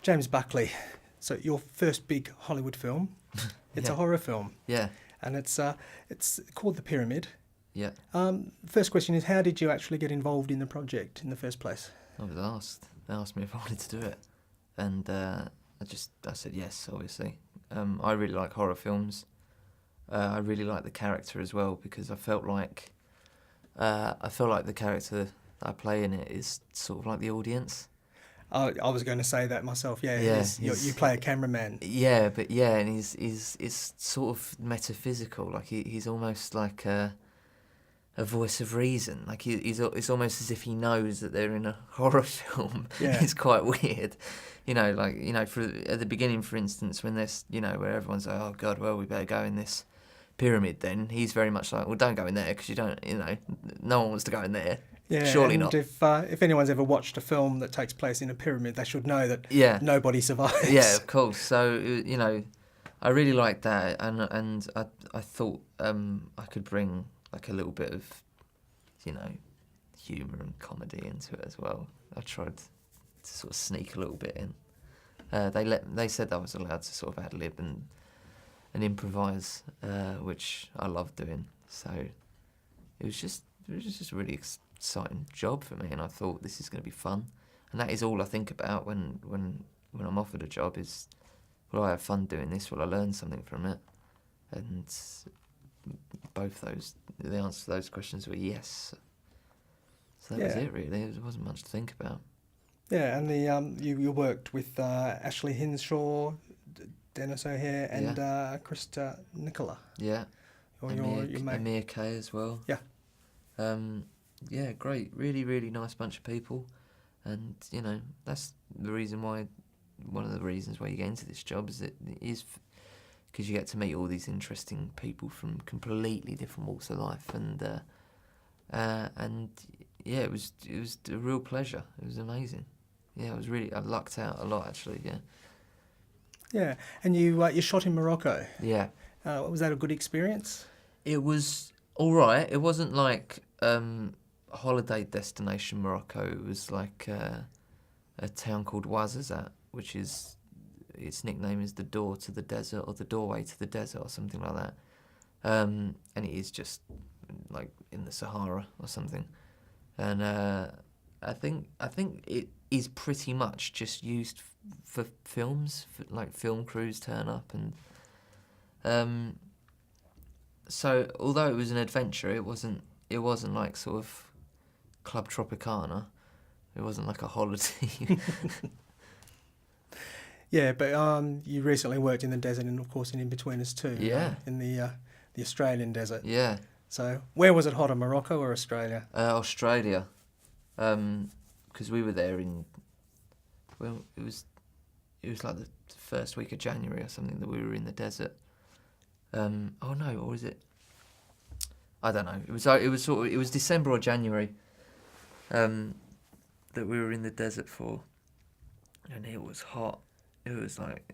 James Buckley. So your first big Hollywood film, it's Yeah. a horror film, Yeah, and it's called The Pyramid. yeah. First question is, how did you actually get involved in the project in the first place? I was asked. They asked me if I wanted to do it, and I said yes, obviously. I really like horror films. I really like the character as well because I felt like the character that I play in it is sort of like the audience. I was going to say that myself. Yeah, it Yeah, is. You play a cameraman. Yeah, but yeah, and he's sort of metaphysical. Like he's almost like a voice of reason. Like it's almost as if he knows that they're in a horror film. Yeah. It's quite weird, for at the beginning, for instance, when there's where everyone's like, oh god, well we better go in this pyramid. Then he's very much like, well, don't go in there because you don't, no one wants to go in there. Yeah, Surely and not. if anyone's ever watched a film that takes place in a pyramid, they should know that nobody survives. Yeah, of course. So I really liked that, and I thought I could bring like a little bit of humour and comedy into it as well. I tried to sort of sneak a little bit in. They said I was allowed to sort of ad lib and improvise, which I love doing. So it was just a really exciting job for me, and I thought this is going to be fun. And that is all I think about when I'm offered a job is, will I have fun doing this? Will I learn something from it? And the answer to those questions were yes. So that was it, really. There wasn't much to think about. Yeah, and the you worked with Ashley Hinshaw, Dennis O'Hare, and Krista Nicola. Yeah. Or your mate. Amir K as well. Yeah. Yeah, great. Really, really nice bunch of people. And, that's one of the reasons why you get into this job is because you get to meet all these interesting people from completely different walks of life. And yeah, it was a real pleasure. It was amazing. Yeah, I lucked out a lot, actually, yeah. Yeah, and you shot in Morocco. Yeah. Was that a good experience? It was all right. It wasn't like holiday destination Morocco. It was like a town called Ouarzazate, which is, its nickname is the door to the desert or the doorway to the desert or something like that. And it is just like in the Sahara or something. And I think it is pretty much just used for films, like film crews turn up and. So although it was an adventure, it wasn't like sort of Club Tropicana. It wasn't like a holiday. Yeah, but you recently worked in the desert and, of course, in In-Betweeners too. Yeah. In the Australian desert. Yeah. So where was it hotter, Morocco or Australia? Australia. Because we were there it was like the first week of January or something that we were in the desert. Oh no, or was it? I don't know. It was December or January. That we were in the desert for, and it was hot. It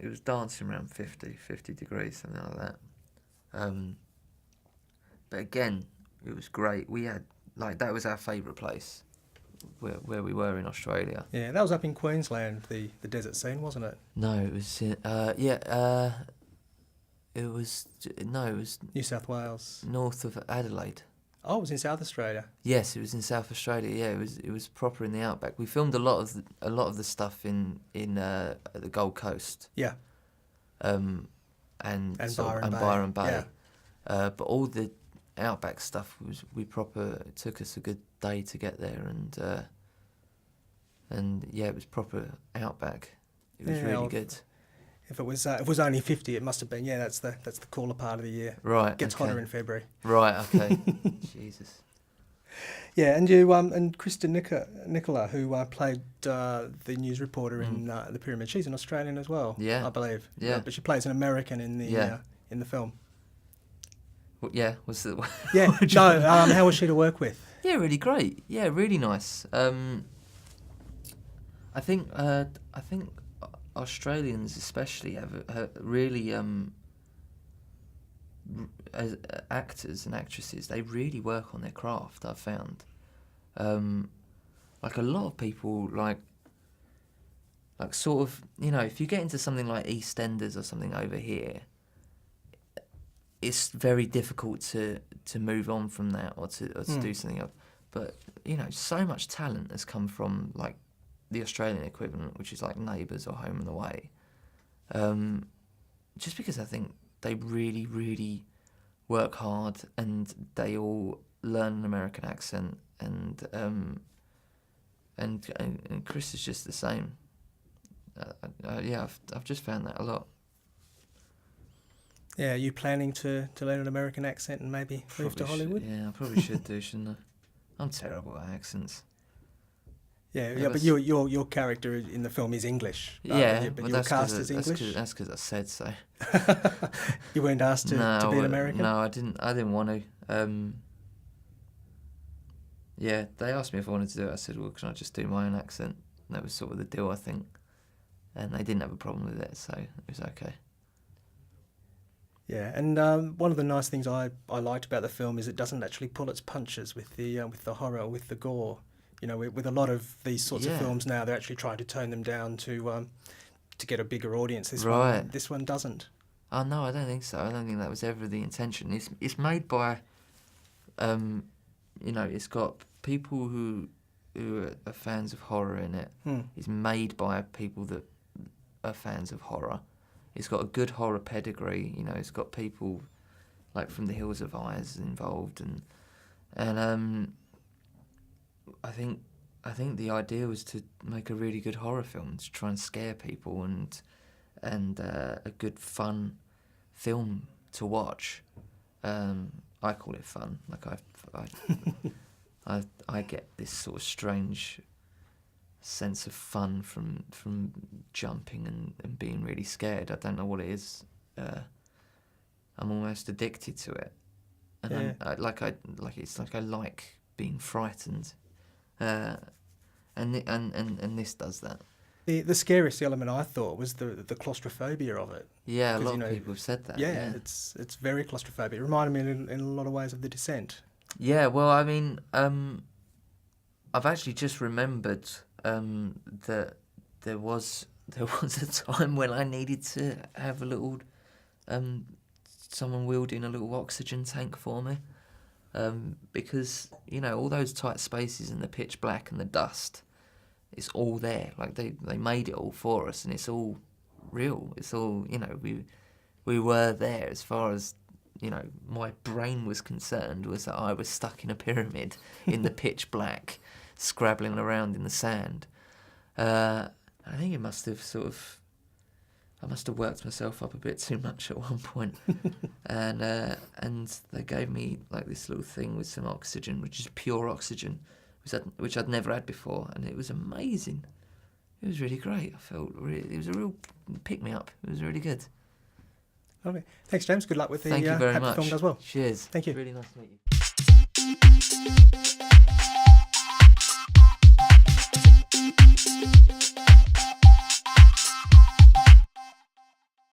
was dancing around 50 degrees, something like that. But again, it was great. We had that was our favourite place, where we were in Australia. Yeah, that was up in Queensland, the desert scene, wasn't it? No, it was It was New South Wales. north of Adelaide. Oh, it was in South Australia. Yes, it was in South Australia. Yeah, it was proper in the outback. We filmed a lot of the stuff in the Gold Coast. Yeah. And Byron Bay. Yeah. But all the outback stuff it took us a good day to get there, and yeah, it was proper outback. It was really good. If it was only 50, it must have been. Yeah, that's the cooler part of the year. Right. It gets hotter in February. Right. Okay. Jesus. Yeah, and you and Krista Nicola, who played the news reporter in the Pyramid. She's an Australian as well. Yeah. I believe. Yeah. But she plays an American in the film. Well, yeah. Was the Yeah. No. How was she to work with? Yeah, really great. Yeah, really nice. I think Australians especially have really as actors and actresses, they really work on their craft. I've found, like a lot of people, like like sort of, you know, if you get into something like EastEnders or something over here, it's very difficult to move on from that or to do something else. But, you know, so much talent has come from, like, the Australian equivalent, which is like Neighbours or Home and Away. Just because I think they really, really work hard and they all learn an American accent, and Chris is just the same. Yeah, I've just found that a lot. Yeah, are you planning to learn an American accent and maybe move to Hollywood? Yeah, I probably should do, shouldn't I? I'm terrible at accents. Yeah, but your character in the film is English. Yeah, but you're cast as English. That's because I said so. You weren't asked to be an American? No, I didn't want to. Yeah, they asked me if I wanted to do it. I said, well, can I just do my own accent? And that was sort of the deal, I think. And they didn't have a problem with it, so it was okay. Yeah, and one of the nice things I liked about the film is it doesn't actually pull its punches with the horror, with the gore. You know, with a lot of these sorts of films now, they're actually trying to tone them down to get a bigger audience. This one doesn't. Oh no, I don't think so. I don't think that was ever the intention. It's made by, you know, it's got people who are fans of horror in it. It's made by people that are fans of horror. It's got a good horror pedigree. You know, it's got people like from the Hills of Eyes involved, and I think the idea was to make a really good horror film, to try and scare people, and a good fun film to watch. I call it fun. Like I get this sort of strange sense of fun from jumping and being really scared. I don't know what it is. I'm almost addicted to it, and I like being frightened. And this does that. The scariest element I thought was the claustrophobia of it. Yeah, a lot of people have said that. Yeah, it's very claustrophobic. It reminded me in a lot of ways of The Descent. Yeah, well, I mean, I've actually just remembered that there was a time when I needed to have a little someone wielding a little oxygen tank for me. Because, you know, all those tight spaces and the pitch black and the dust, it's all there. Like they made it all for us, and it's all real. It's all, you know, we were there as far as, you know, my brain was concerned, was that I was stuck in a pyramid in the pitch black, scrabbling around in the sand. I think it must have I must have worked myself up a bit too much at one point. And they gave me like this little thing with some oxygen, which is pure oxygen, which I'd never had before, and it was amazing. It was really great. It was a real pick-me-up. It was really good. Okay. Thanks, James. Good luck with the Thank you very Happy much. Film as well. Cheers. Thank you. Really nice to meet you.